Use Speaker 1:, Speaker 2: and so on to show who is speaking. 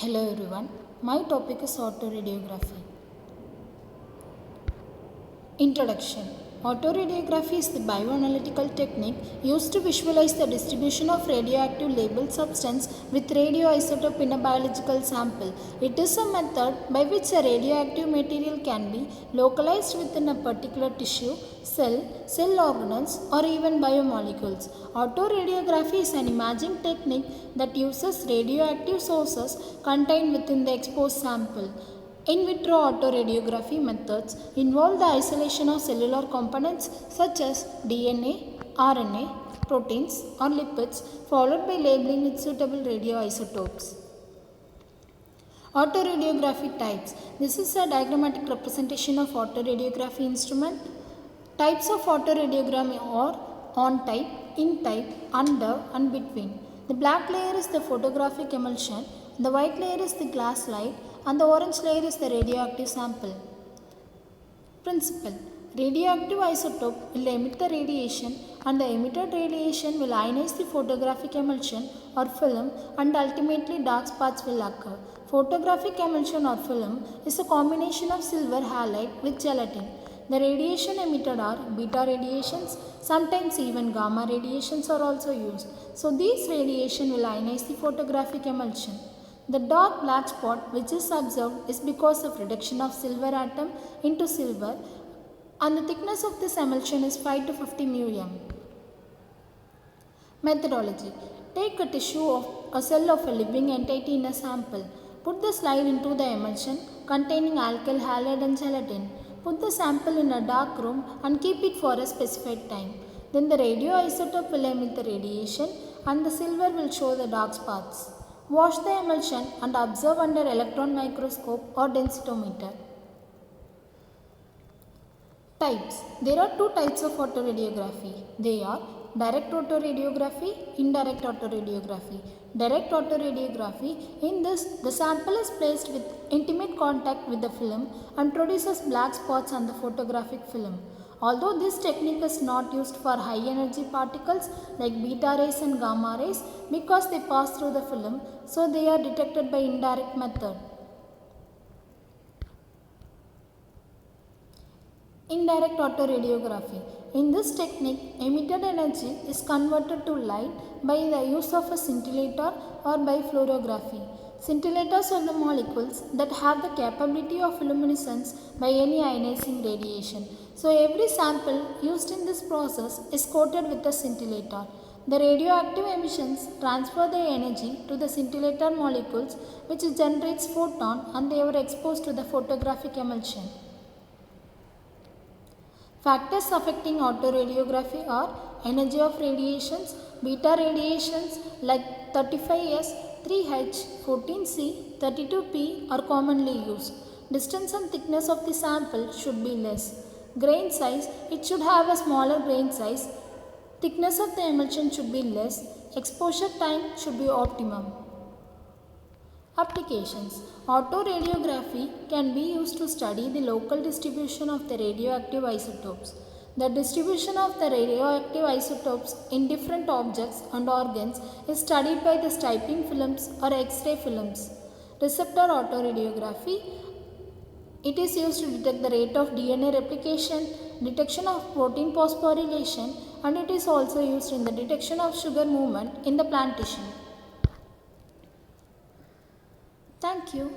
Speaker 1: Hello everyone, my topic is autoradiography. Introduction. Autoradiography is the bioanalytical technique used to visualize the distribution of radioactive labeled substance with radioisotope in a biological sample. It is a method by which a radioactive material can be localized within a particular tissue, cell organelles, or even biomolecules. Autoradiography is an imaging technique that uses radioactive sources contained within the exposed sample. In vitro autoradiography methods involve the isolation of cellular components such as DNA, RNA, proteins or lipids followed by labeling with suitable radioisotopes. Autoradiography types. This is a diagrammatic representation of autoradiography instrument. Types of autoradiography are on type, in type, under and between. The black layer is the photographic emulsion, the white layer is the glass slide and the orange layer is the radioactive sample. Principle. Radioactive isotope will emit the radiation and the emitted radiation will ionize the photographic emulsion or film and ultimately dark spots will occur. Photographic emulsion or film is a combination of silver halide with gelatin. The radiation emitted are beta radiations, sometimes even gamma radiations are also used. So these radiation will ionize the photographic emulsion. The dark black spot which is observed is because of reduction of silver atom into silver and the thickness of this emulsion is 5 to 50 μm. Methodology. Take a tissue of a cell of a living entity in a sample. Put the slide into the emulsion containing alkyl halide and gelatin. Put the sample in a dark room and keep it for a specified time. Then the radioisotope will emit the radiation and the silver will show the dark spots. Wash the emulsion and observe under electron microscope or densitometer. Types. There are two types of autoradiography. They are direct autoradiography, indirect autoradiography. Direct autoradiography, in this the sample is placed with intimate contact with the film and produces black spots on the photographic film. Although this technique is not used for high energy particles like beta rays and gamma rays because they pass through the film, so they are detected by indirect method. Indirect autoradiography. In this technique, emitted energy is converted to light by the use of a scintillator or by fluorography. Scintillators are the molecules that have the capability of luminescence by any ionizing radiation. So every sample used in this process is coated with a scintillator. The radioactive emissions transfer the energy to the scintillator molecules which generates photon and they are exposed to the photographic emulsion. Factors affecting autoradiography are energy of radiations. Beta radiations like 35S, 3H, 14C, 32P are commonly used. Distance and thickness of the sample should be less. Grain size, it should have a smaller grain size. Thickness of the emulsion should be less. Exposure time should be optimum. Applications. Autoradiography can be used to study the local distribution of the radioactive isotopes. The distribution of the radioactive isotopes in different objects and organs is studied by the striping films or X-ray films. Receptor autoradiography. It is used to detect the rate of DNA replication, detection of protein phosphorylation, and it is also used in the detection of sugar movement in the plant tissue. Thank you.